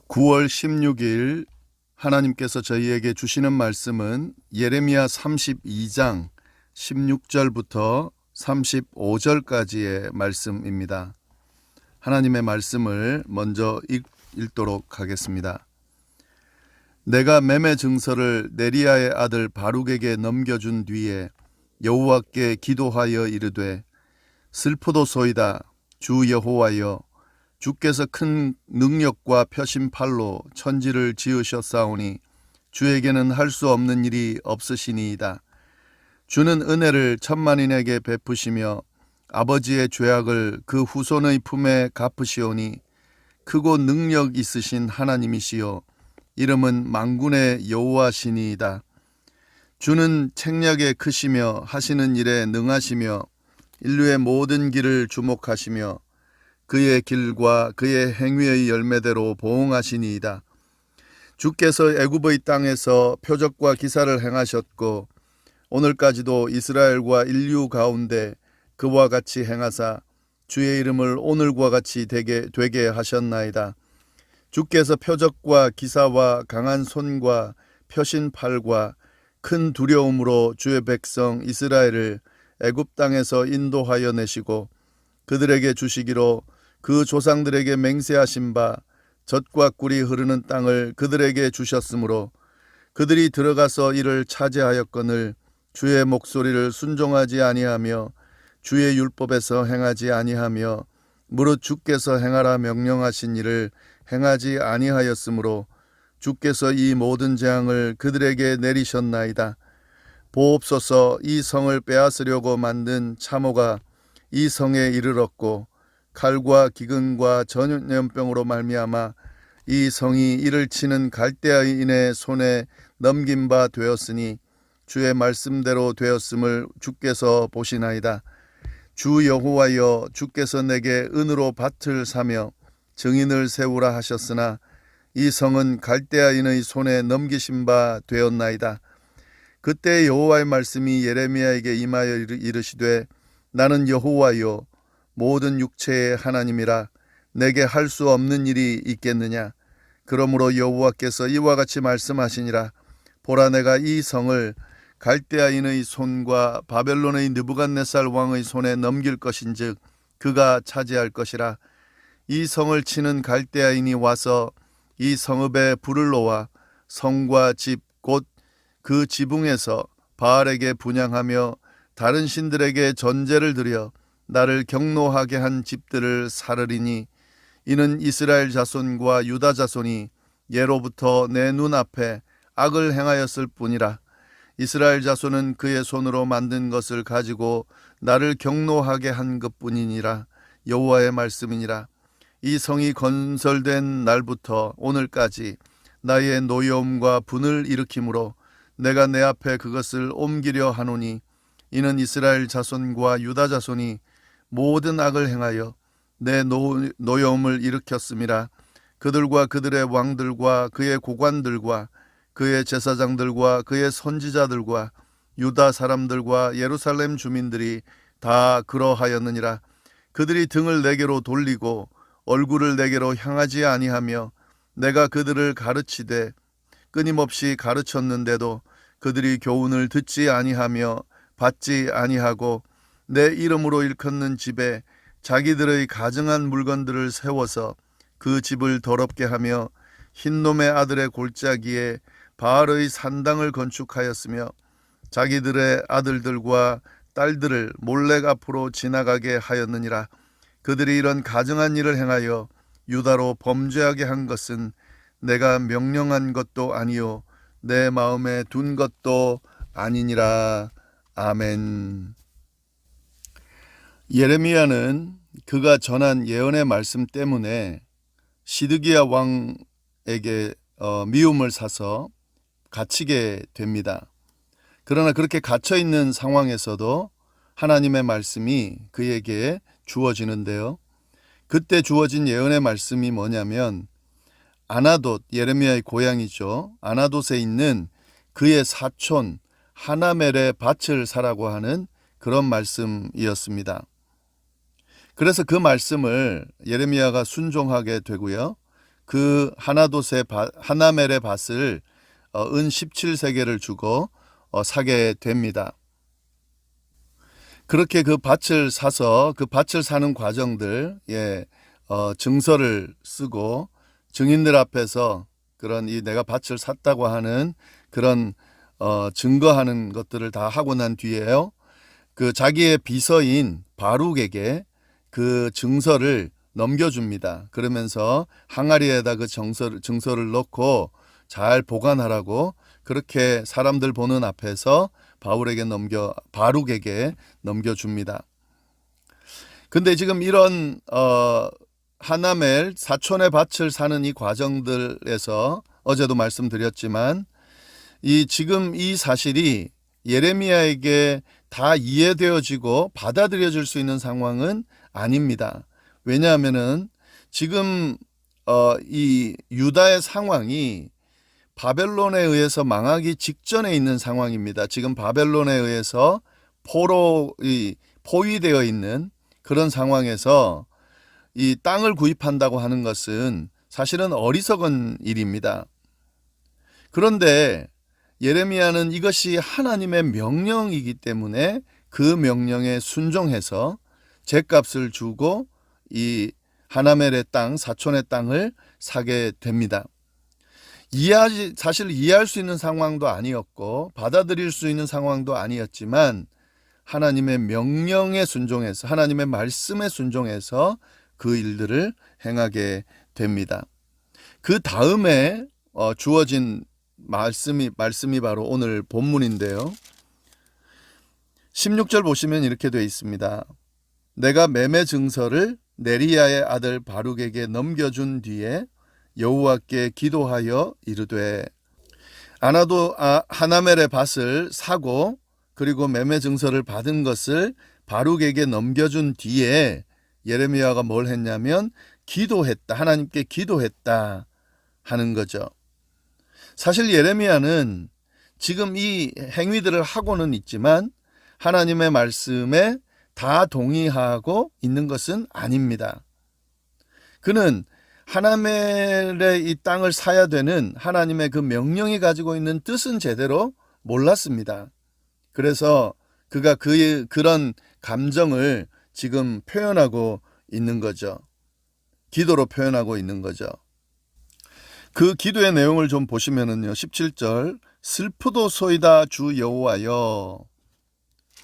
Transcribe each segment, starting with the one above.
9월 16일 하나님께서 저희에게 주시는 말씀은 예레미야 32장 16절부터 35절까지의 말씀입니다. 하나님의 말씀을 먼저 읽도록 하겠습니다. 내가 매매 증서를 네리야의 아들 바룩에게 넘겨준 뒤에 여호와께 기도하여 이르되 슬프도소이다. 주 여호와여, 주께서 큰 능력과 표심팔로 천지를 지으셨사오니 주에게는 할 수 없는 일이 없으시니이다. 주는 은혜를 천만인에게 베푸시며 아버지의 죄악을 그 후손의 품에 갚으시오니 크고 능력 있으신 하나님이시요 이름은 만군의 여호와시니이다. 주는 책략에 크시며 하시는 일에 능하시며 인류의 모든 길을 주목하시며 그의 길과 그의 행위의 열매대로 보응하시니이다. 주께서 애굽의 땅에서 표적과 기사를 행하셨고 오늘까지도 이스라엘과 인류 가운데 그와 같이 행하사 주의 이름을 오늘과 같이 되게 하셨나이다. 주께서 표적과 기사와 강한 손과 펴신 팔과 큰 두려움으로 주의 백성 이스라엘을 애굽 땅에서 인도하여 내시고 그들에게 주시기로 그 조상들에게 맹세하신 바 젖과 꿀이 흐르는 땅을 그들에게 주셨으므로 그들이 들어가서 이를 차지하였거늘 주의 목소리를 순종하지 아니하며 주의 율법에서 행하지 아니하며 무릇 주께서 행하라 명령하신 일을 행하지 아니하였으므로 주께서 이 모든 재앙을 그들에게 내리셨나이다. 보옵소서, 이 성을 빼앗으려고 만든 참호가 이 성에 이르렀고 칼과 기근과 전염병으로 말미암아 이 성이 이를 치는 갈대아인의 손에 넘긴 바 되었으니 주의 말씀대로 되었음을 주께서 보시나이다. 주 여호와여, 주께서 내게 은으로 밭을 사며 증인을 세우라 하셨으나 이 성은 갈대아인의 손에 넘기신 바 되었나이다. 그때 여호와의 말씀이 예레미야에게 임하여 이르시되 나는 여호와여 모든 육체의 하나님이라 내게 할 수 없는 일이 있겠느냐. 그러므로 여호와께서 이와 같이 말씀하시니라. 보라, 내가 이 성을 갈대아인의 손과 바벨론의 느부갓네살 왕의 손에 넘길 것인즉 그가 차지할 것이라. 이 성을 치는 갈대아인이 와서 이 성읍에 불을 놓아 성과 집 곧 그 지붕에서 바알에게 분향하며 다른 신들에게 전제를 드려 나를 경노하게 한 집들을 사르리니 이는 이스라엘 자손과 유다 자손이 예로부터 내 눈앞에 악을 행하였을 뿐이라. 이스라엘 자손은 그의 손으로 만든 것을 가지고 나를 경노하게 한 것뿐이니라. 여호와의 말씀이니라. 이 성이 건설된 날부터 오늘까지 나의 노여움과 분을 일으키므로 내가 내 앞에 그것을 옮기려 하노니 이는 이스라엘 자손과 유다 자손이 모든 악을 행하여 내 노여움을 일으켰음이라. 그들과 그들의 왕들과 그의 고관들과 그의 제사장들과 그의 선지자들과 유다 사람들과 예루살렘 주민들이 다 그러하였느니라. 그들이 등을 내게로 돌리고 얼굴을 내게로 향하지 아니하며 내가 그들을 가르치되 끊임없이 가르쳤는데도 그들이 교훈을 듣지 아니하며 받지 아니하고 내 이름으로 일컫는 집에 자기들의 가증한 물건들을 세워서 그 집을 더럽게 하며 흰놈의 아들의 골짜기에 바알의 산당을 건축하였으며 자기들의 아들들과 딸들을 몰렉 앞으로 지나가게 하였느니라. 그들이 이런 가증한 일을 행하여 유다로 범죄하게 한 것은 내가 명령한 것도 아니요 내 마음에 둔 것도 아니니라. 아멘. 예레미야는 그가 전한 예언의 말씀 때문에 시드기야 왕에게 미움을 사서 갇히게 됩니다. 그러나 그렇게 갇혀 있는 상황에서도 하나님의 말씀이 그에게 주어지는데요. 그때 주어진 예언의 말씀이 뭐냐면 아나돗, 예레미야의 고향이죠. 아나돗에 있는 그의 사촌 하나멜의 밭을 사라고 하는 그런 말씀이었습니다. 그래서 그 말씀을 예레미야가 순종하게 되고요. 그 하나멜의 밭을 은 17세겔을 주고 사게 됩니다. 그렇게 그 밭을 사서 그 밭을 사는 과정들, 증서를 쓰고 증인들 앞에서 그런 내가 밭을 샀다고 하는 그런 증거하는 것들을 다 하고 난 뒤에요. 그 자기의 비서인 바룩에게 그 증서를 넘겨줍니다. 그러면서 항아리에다 그 증서를 넣고 잘 보관하라고 그렇게 사람들 보는 앞에서 바룩에게 넘겨줍니다. 근데 지금 이런 하나멜 사촌의 밭을 사는 이 과정들에서 어제도 말씀드렸지만 지금 이 사실이 예레미야에게 다 이해되어지고 받아들여질 수 있는 상황은 아닙니다. 왜냐하면은 지금 이 유다의 상황이 바벨론에 의해서 망하기 직전에 있는 상황입니다. 지금 바벨론에 의해서 포위되어 있는 그런 상황에서 이 땅을 구입한다고 하는 것은 사실은 어리석은 일입니다. 그런데 예레미야는 이것이 하나님의 명령이기 때문에 그 명령에 순종해서 죗값을 주고 이 하나멜의 땅, 사촌의 땅을 사게 됩니다. 사실 이해할 수 있는 상황도 아니었고 받아들일 수 있는 상황도 아니었지만 하나님의 명령에 순종해서 하나님의 말씀에 순종해서 그 일들을 행하게 됩니다. 그 다음에 주어진 말씀이 바로 오늘 본문인데요. 16절 보시면 이렇게 되어 있습니다. 내가 매매 증서를 네리야의 아들 바룩에게 넘겨준 뒤에 여호와께 기도하여 이르되 하나멜의 밭을 사고 그리고 매매 증서를 받은 것을 바룩에게 넘겨준 뒤에 예레미야가 뭘 했냐면 기도했다. 하나님께 기도했다 하는 거죠. 사실 예레미야는 지금 이 행위들을 하고는 있지만 하나님의 말씀에 다 동의하고 있는 것은 아닙니다. 그는 하나멜의 이 땅을 사야 되는 하나님의 그 명령이 가지고 있는 뜻은 제대로 몰랐습니다. 그래서 그가 그런 감정을 지금 표현하고 있는 거죠. 기도로 표현하고 있는 거죠. 그 기도의 내용을 좀 보시면은요. 17절 슬프도소이다 주 여호와여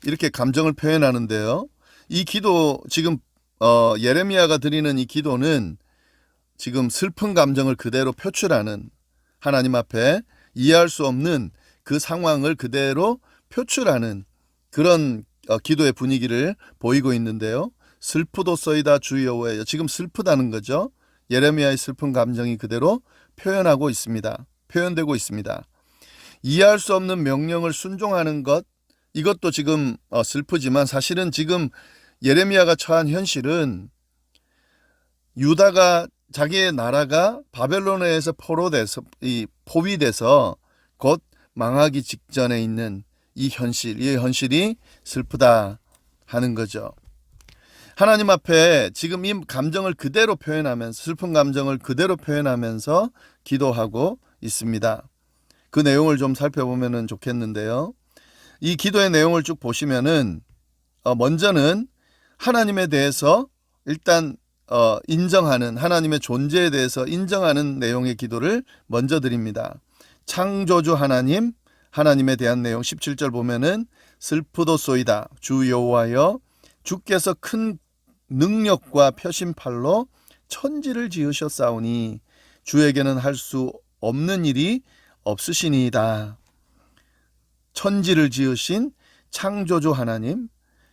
이렇게 감정을 표현하는데요. 이 기도 지금 예레미야가 드리는 이 기도는 지금 슬픈 감정을 그대로 표출하는 하나님 앞에 이해할 수 없는 그 상황을 그대로 표출하는 그런 기도의 분위기를 보이고 있는데요. 슬프도소이다 주 여호와여 지금 슬프다는 거죠. 예레미야의 슬픈 감정이 그대로 표현되고 있습니다. 이해할 수 없는 명령을 순종하는 것 이것도 지금 슬프지만 사실은 지금 예레미야가 처한 현실은 유다가 자기의 나라가 바벨론에 의해서 포위돼서 곧 망하기 직전에 있는 이 현실이 슬프다 하는 거죠. 하나님 앞에 지금 이 감정을 그대로 표현하면서 슬픈 감정을 그대로 표현하면서 기도하고 있습니다. 그 내용을 좀 살펴보면 좋겠는데요. 이 기도의 내용을 쭉 보시면은 먼저는 하나님에 대해서 일단 인정하는 하나님의 존재에 대해서 인정하는 내용의 기도를 먼저 드립니다. 창조주 하나님에 대한 내용 17절 보면은 슬프도소이다 주 여호와여 주께서 큰 능력과 표심팔로 천지를 지으셨사오니 주에게는 할 수 없는 일이 없으시니이다. 천지를 지으신 창조주 하나님,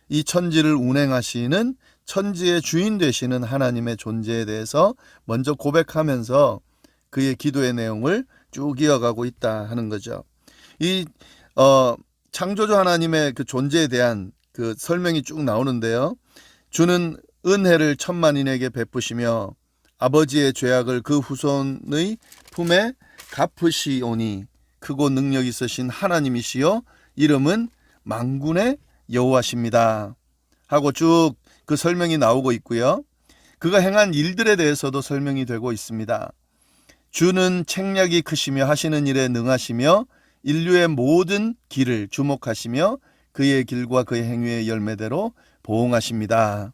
이 천지를 운행하시는 천지의 주인 되시는 하나님의 존재에 대해서 먼저 고백하면서 그의 기도의 내용을 쭉 이어가고 있다 하는 거죠. 이 창조주 하나님의 그 존재에 대한 그 설명이 쭉 나오는데요. 주는 은혜를 천만인에게 베푸시며 아버지의 죄악을 그 후손의 품에 갚으시오니 크고 능력 있으신 하나님이시여 이름은 만군의 여호와십니다 하고 쭉 그 설명이 나오고 있고요. 그가 행한 일들에 대해서도 설명이 되고 있습니다. 주는 책략이 크시며 하시는 일에 능하시며 인류의 모든 길을 주목하시며 그의 길과 그의 행위의 열매대로 보응하십니다.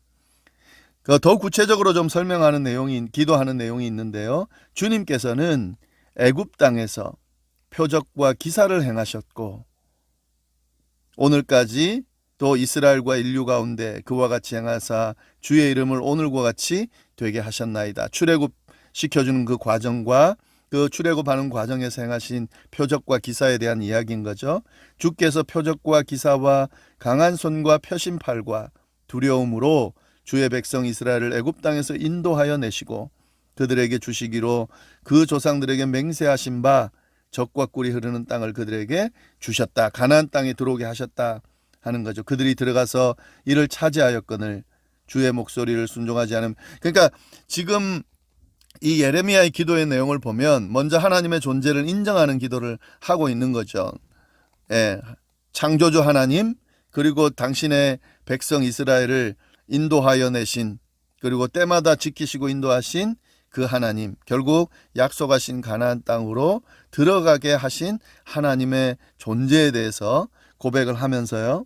더 구체적으로 좀 설명하는 내용이, 기도하는 내용이 있는데요. 주님께서는 애굽 땅에서 표적과 기사를 행하셨고 오늘까지 또 이스라엘과 인류 가운데 그와 같이 행하사 주의 이름을 오늘과 같이 되게 하셨나이다. 출애굽 시켜주는 그 과정과 그 출애굽하는 과정에서 행하신 표적과 기사에 대한 이야기인 거죠. 주께서 표적과 기사와 강한 손과 펴신 팔과 두려움으로 주의 백성 이스라엘을 애굽 땅에서 인도하여 내시고 그들에게 주시기로 그 조상들에게 맹세하신 바 젖과 꿀이 흐르는 땅을 그들에게 주셨다. 가나안 땅에 들어오게 하셨다 하는 거죠. 그들이 들어가서 이를 차지하였거늘 주의 목소리를 순종하지 않음. 그러니까 지금 이 예레미야의 기도의 내용을 보면 먼저 하나님의 존재를 인정하는 기도를 하고 있는 거죠. 예, 창조주 하나님, 그리고 당신의 백성 이스라엘을 인도하여 내신, 그리고 때마다 지키시고 인도하신 그 하나님, 결국 약속하신 가나안 땅으로 들어가게 하신 하나님의 존재에 대해서 고백을 하면서요.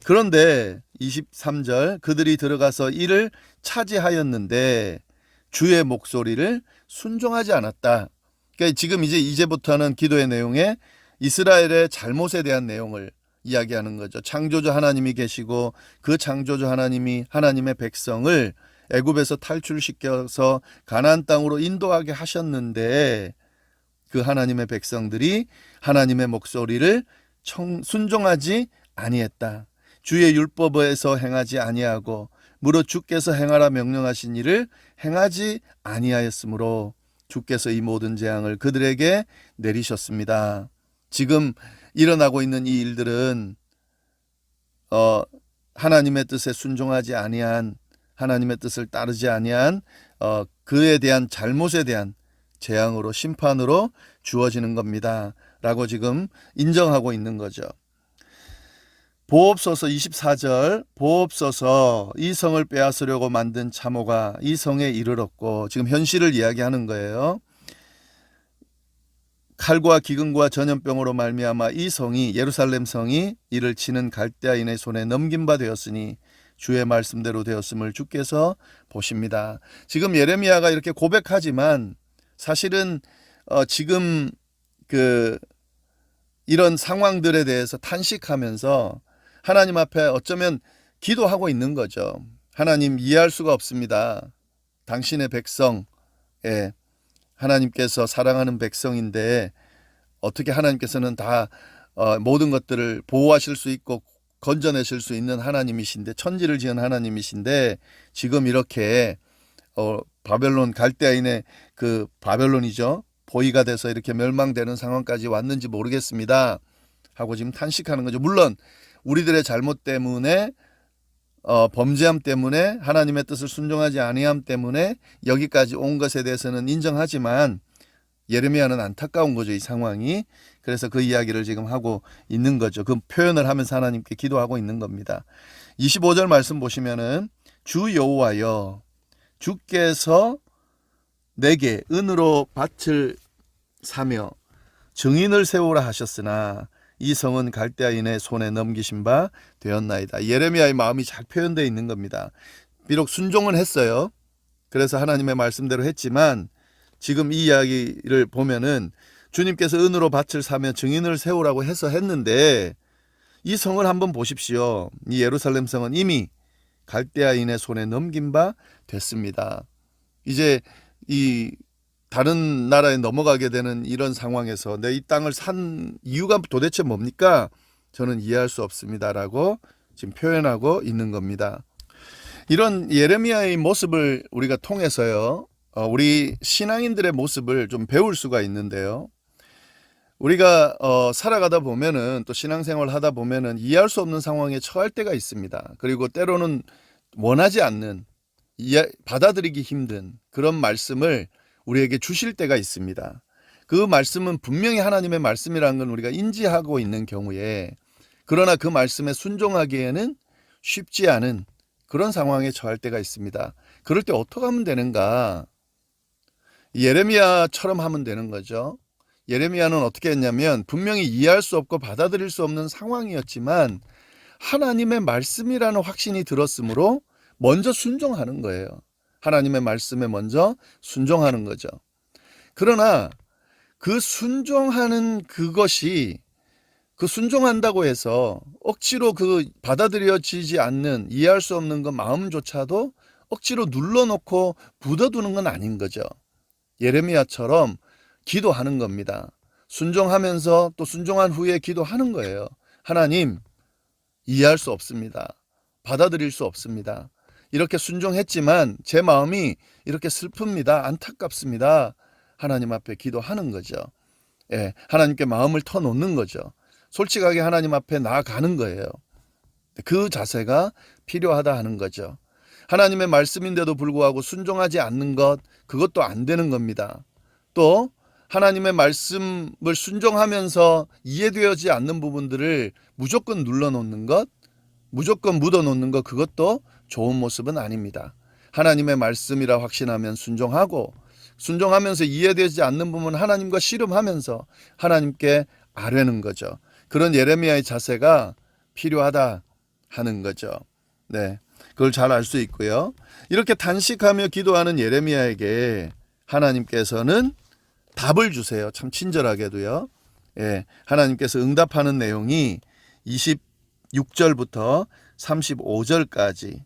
그런데 23절 그들이 들어가서 이를 차지하였는데 주의 목소리를 순종하지 않았다. 그러니까 지금 이제부터는 기도의 내용에 이스라엘의 잘못에 대한 내용을 이야기하는 거죠. 창조주 하나님이 계시고 그 창조주 하나님이 하나님의 백성을 애굽에서 탈출시켜서 가나안 땅으로 인도하게 하셨는데 그 하나님의 백성들이 하나님의 목소리를 순종하지 아니했다. 주의 율법에서 행하지 아니하고 무릇 주께서 행하라 명령하신 일을 행하지 아니하였으므로 주께서 이 모든 재앙을 그들에게 내리셨습니다. 지금 일어나고 있는 이 일들은 하나님의 뜻에 순종하지 아니한, 하나님의 뜻을 따르지 아니한 그에 대한 잘못에 대한 재앙으로, 심판으로 주어지는 겁니다 라고 지금 인정하고 있는 거죠. 보옵소서 24절, 보옵소서 이 성을 빼앗으려고 만든 참호가 이 성에 이르렀고, 지금 현실을 이야기하는 거예요. 칼과 기근과 전염병으로 말미암아 이 성이, 예루살렘 성이 이를 치는 갈대아인의 손에 넘긴 바 되었으니 주의 말씀대로 되었음을 주께서 보십니다. 지금 예레미야가 이렇게 고백하지만 사실은 지금 이런 상황들에 대해서 탄식하면서 하나님 앞에 어쩌면 기도하고 있는 거죠. 하나님, 이해할 수가 없습니다. 당신의 백성, 하나님께서 사랑하는 백성인데 어떻게 하나님께서는 다 모든 것들을 보호하실 수 있고 건져내실 수 있는 하나님이신데, 천지를 지은 하나님이신데 지금 이렇게 바벨론, 갈대아인의 그 바벨론이죠, 보위가 돼서 이렇게 멸망되는 상황까지 왔는지 모르겠습니다 하고 지금 탄식하는 거죠. 물론 우리들의 잘못 때문에, 범죄함 때문에, 하나님의 뜻을 순종하지 아니함 때문에 여기까지 온 것에 대해서는 인정하지만 예레미야는 안타까운 거죠, 이 상황이. 그래서 그 이야기를 지금 하고 있는 거죠. 그 표현을 하면서 하나님께 기도하고 있는 겁니다. 25절 말씀 보시면은 주 여호와여, 주께서 내게 은으로 밭을 사며 증인을 세우라 하셨으나 이 성은 갈대아인의 손에 넘기신 바 되었나이다. 예레미야의 마음이 잘 표현되어 있는 겁니다. 비록 순종은 했어요. 그래서 하나님의 말씀대로 했지만 지금 이 이야기를 보면은 주님께서 은으로 밭을 사며 증인을 세우라고 해서 했는데 이 성을 한번 보십시오. 이 예루살렘 성은 이미 갈대아인의 손에 넘긴 바 됐습니다. 이제 이 다른 나라에 넘어가게 되는 이런 상황에서 내 이 땅을 산 이유가 도대체 뭡니까? 저는 이해할 수 없습니다라고 지금 표현하고 있는 겁니다. 이런 예레미야의 모습을 우리가 통해서요, 우리 신앙인들의 모습을 좀 배울 수가 있는데요. 우리가 살아가다 보면은, 또 신앙생활 하다 보면은 이해할 수 없는 상황에 처할 때가 있습니다. 그리고 때로는 원하지 않는, 받아들이기 힘든 그런 말씀을 우리에게 주실 때가 있습니다. 그 말씀은 분명히 하나님의 말씀이라는 건 우리가 인지하고 있는 경우에, 그러나 그 말씀에 순종하기에는 쉽지 않은 그런 상황에 처할 때가 있습니다. 그럴 때 어떻게 하면 되는가? 예레미야처럼 하면 되는 거죠. 예레미야는 어떻게 했냐면 분명히 이해할 수 없고 받아들일 수 없는 상황이었지만 하나님의 말씀이라는 확신이 들었으므로 먼저 순종하는 거예요. 하나님의 말씀에 먼저 순종하는 거죠. 그러나 그 순종하는 그것이 그 순종한다고 해서 억지로 그 받아들여지지 않는 이해할 수 없는 그 마음조차도 억지로 눌러놓고 묻어두는 건 아닌 거죠. 예레미야처럼 기도하는 겁니다. 순종하면서 또 순종한 후에 기도하는 거예요. 하나님, 이해할 수 없습니다. 받아들일 수 없습니다. 이렇게 순종했지만 제 마음이 이렇게 슬픕니다. 안타깝습니다. 하나님 앞에 기도하는 거죠. 예, 하나님께 마음을 터놓는 거죠. 솔직하게 하나님 앞에 나아가는 거예요. 그 자세가 필요하다 하는 거죠. 하나님의 말씀인데도 불구하고 순종하지 않는 것, 그것도 안 되는 겁니다. 또 하나님의 말씀을 순종하면서 이해되어지지 않는 부분들을 무조건 눌러놓는 것, 무조건 묻어놓는 것, 그것도 좋은 모습은 아닙니다. 하나님의 말씀이라 확신하면 순종하고, 순종하면서 이해되지 않는 부분은 하나님과 씨름하면서 하나님께 아뢰는 거죠. 그런 예레미야의 자세가 필요하다 하는 거죠. 네, 그걸 잘 알 수 있고요. 이렇게 단식하며 기도하는 예레미야에게 하나님께서는 답을 주세요. 참 친절하게도요. 예, 하나님께서 응답하는 내용이 26절부터 35절까지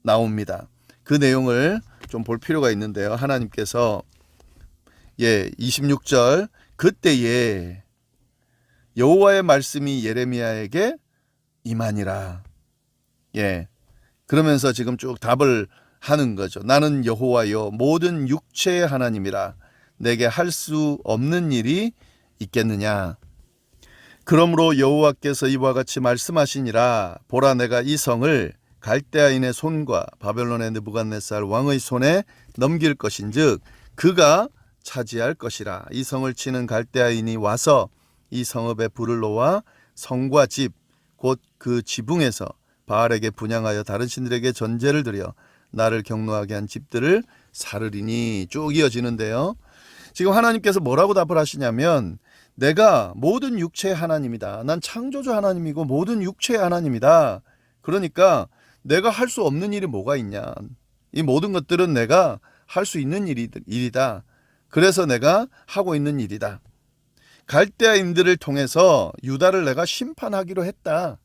나옵니다. 그 내용을 좀 볼 필요가 있는데요. 하나님께서 26절 그때에 여호와의 말씀이 예레미야에게 임하니라. 그러면서 지금 쭉 답을 하는 거죠. 나는 여호와여 모든 육체의 하나님이라. 내게 할 수 없는 일이 있겠느냐. 그러므로 여호와께서 이와 같이 말씀하시니라. 보라, 내가 이 성을 갈대아인의 손과 바벨론의 느부갓네살 왕의 손에 넘길 것인즉 그가 차지할 것이라. 이 성을 치는 갈대아인이 와서 이 성읍에 불을 놓아 성과 집 곧 그 지붕에서 바알에게 분향하여 다른 신들에게 전제를 드려 나를 경노하게 한 집들을 사르리니. 쭉 이어지는데요. 지금 하나님께서 뭐라고 답을 하시냐면 내가 모든 육체의 하나님이다. 난 창조주 하나님이고 모든 육체의 하나님이다. 그러니까 내가 할 수 없는 일이 뭐가 있냐. 이 모든 것들은 내가 할 수 있는 일이다. 그래서 내가 하고 있는 일이다. 갈대아인들을 통해서 유다를 내가 심판하기로 했다.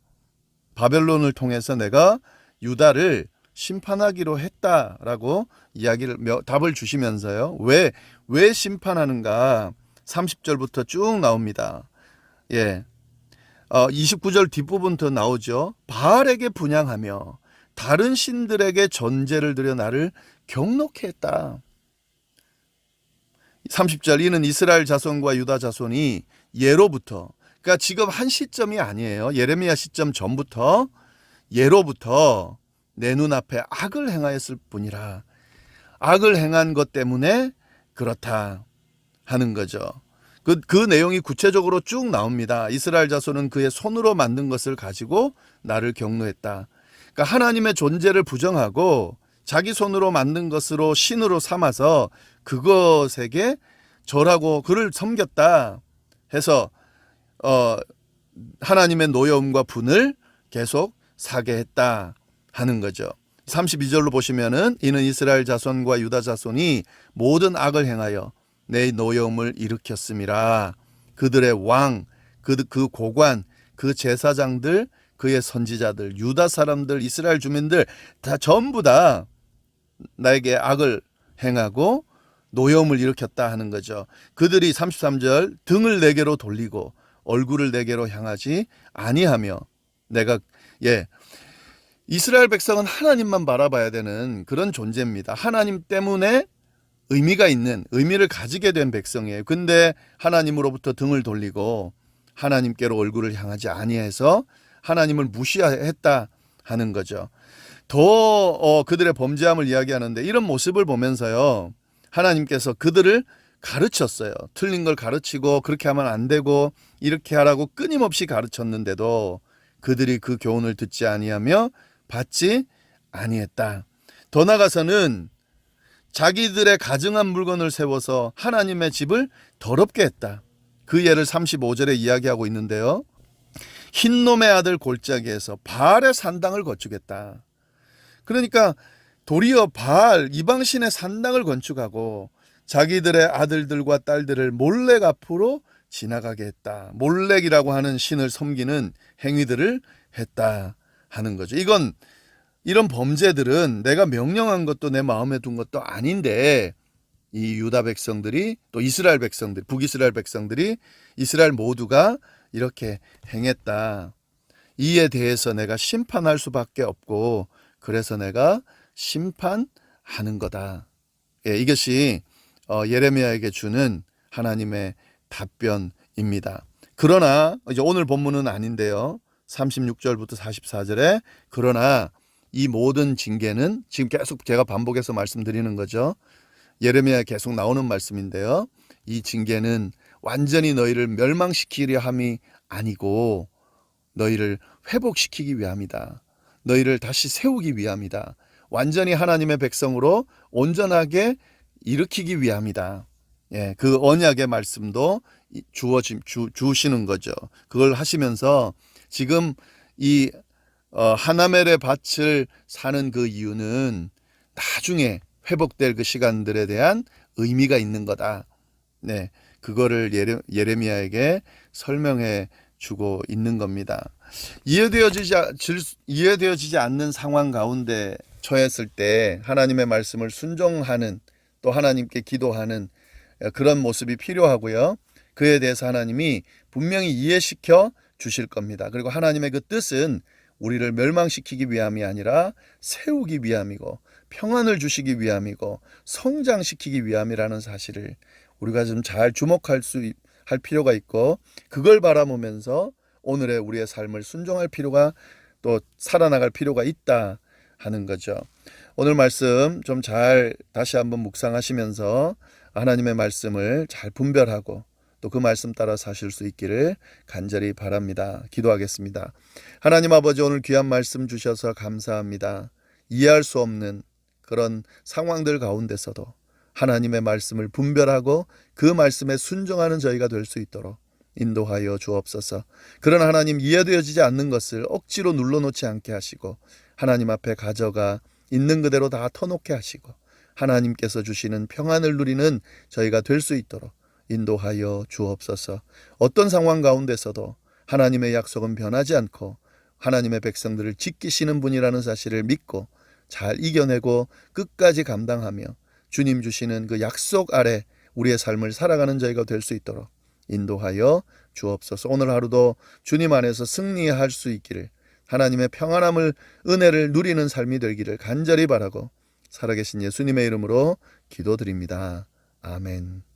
바벨론을 통해서 내가 유다를 심판하기로 했다라고 답을 주시면서요. 왜 심판하는가? 30절부터 쭉 나옵니다. 29절 뒷부분부터 나오죠. 바알에게 분향하며 다른 신들에게 전제를 드려 나를 경노케 했다. 30절 이는 이스라엘 자손과 유다 자손이 예로부터, 그러니까 지금 한 시점이 아니에요. 예레미야 시점 전부터 예로부터 내 눈앞에 악을 행하였을 뿐이라. 악을 행한 것 때문에 그렇다 하는 거죠. 그 내용이 구체적으로 쭉 나옵니다. 이스라엘 자손은 그의 손으로 만든 것을 가지고 나를 경노했다. 그러니까 하나님의 존재를 부정하고 자기 손으로 만든 것으로 신으로 삼아서 그것에게 절하고 그를 섬겼다 해서 하나님의 노여움과 분을 계속 사게 했다 하는 거죠. 32절로 보시면은 이는 이스라엘 자손과 유다 자손이 모든 악을 행하여 내 노여움을 일으켰음이라. 그들의 왕, 그 고관, 그 제사장들, 그의 선지자들, 유다 사람들, 이스라엘 주민들 다 전부 다 나에게 악을 행하고 노여움을 일으켰다 하는 거죠. 그들이 33절 등을 내게로 돌리고 얼굴을 내게로 향하지 아니하며 내가 이스라엘 백성은 하나님만 바라봐야 되는 그런 존재입니다. 하나님 때문에 의미가 있는, 의미를 가지게 된 백성이에요. 근데 하나님으로부터 등을 돌리고 하나님께로 얼굴을 향하지 아니해서 하나님을 무시했다 하는 거죠. 더 그들의 범죄함을 이야기하는데 이런 모습을 보면서요, 하나님께서 그들을 가르쳤어요. 틀린 걸 가르치고 그렇게 하면 안 되고 이렇게 하라고 끊임없이 가르쳤는데도 그들이 그 교훈을 듣지 아니하며 받지 아니했다. 더 나아가서는 자기들의 가증한 물건을 세워서 하나님의 집을 더럽게 했다. 그 예를 35절에 이야기하고 있는데요. 흰놈의 아들 골짜기에서 바알의 산당을 건축했다. 그러니까 도리어 바알 이방신의 산당을 건축하고 자기들의 아들들과 딸들을 몰렉 앞으로 지나가게 했다. 몰렉이라고 하는 신을 섬기는 행위들을 했다 하는 거죠. 이런 범죄들은 내가 명령한 것도 내 마음에 둔 것도 아닌데 이 유다 백성들이 또 이스라엘 백성들, 북이스라엘 백성들이 이스라엘 모두가 이렇게 행했다. 이에 대해서 내가 심판할 수밖에 없고 그래서 내가 심판하는 거다. 예, 이것이 예레미야에게 주는 하나님의 답변입니다. 그러나 이제 오늘 본문은 아닌데요. 36절부터 44절에 그러나 이 모든 징계는 지금 계속 제가 반복해서 말씀드리는 거죠. 예레미야에 계속 나오는 말씀인데요. 이 징계는 완전히 너희를 멸망시키려 함이 아니고 너희를 회복시키기 위함이다. 너희를 다시 세우기 위함이다. 완전히 하나님의 백성으로 온전하게 일으키기 위함이다. 예, 그 언약의 말씀도 주시는 거죠. 그걸 하시면서 지금 이 하나멜의 밭을 사는 그 이유는 나중에 회복될 그 시간들에 대한 의미가 있는 거다. 네, 그거를 예레미야에게 설명해 주고 있는 겁니다. 이해되어지지 않는 상황 가운데 처했을 때 하나님의 말씀을 순종하는 또 하나님께 기도하는 그런 모습이 필요하고요. 그에 대해서 하나님이 분명히 이해시켜 주실 겁니다. 그리고 하나님의 그 뜻은 우리를 멸망시키기 위함이 아니라 세우기 위함이고 평안을 주시기 위함이고 성장시키기 위함이라는 사실을 우리가 좀 잘 주목할 필요가 있고 그걸 바라보면서 오늘의 우리의 삶을 순종할 필요가 또 살아나갈 필요가 있다 하는 거죠. 오늘 말씀 좀 잘 다시 한번 묵상하시면서 하나님의 말씀을 잘 분별하고 또 그 말씀 따라 사실 수 있기를 간절히 바랍니다. 기도하겠습니다. 하나님 아버지 오늘 귀한 말씀 주셔서 감사합니다. 이해할 수 없는 그런 상황들 가운데서도 하나님의 말씀을 분별하고 그 말씀에 순종하는 저희가 될 수 있도록 인도하여 주옵소서. 그러나 하나님 이해되어지지 않는 것을 억지로 눌러놓지 않게 하시고 하나님 앞에 가져가 있는 그대로 다 터놓게 하시고 하나님께서 주시는 평안을 누리는 저희가 될 수 있도록 인도하여 주옵소서. 어떤 상황 가운데서도 하나님의 약속은 변하지 않고 하나님의 백성들을 지키시는 분이라는 사실을 믿고 잘 이겨내고 끝까지 감당하며 주님 주시는 그 약속 아래 우리의 삶을 살아가는 저희가 될 수 있도록 인도하여 주옵소서. 오늘 하루도 주님 안에서 승리할 수 있기를 하나님의 평안함을 은혜를 누리는 삶이 되기를 간절히 바라고 살아계신 예수님의 이름으로 기도드립니다. 아멘.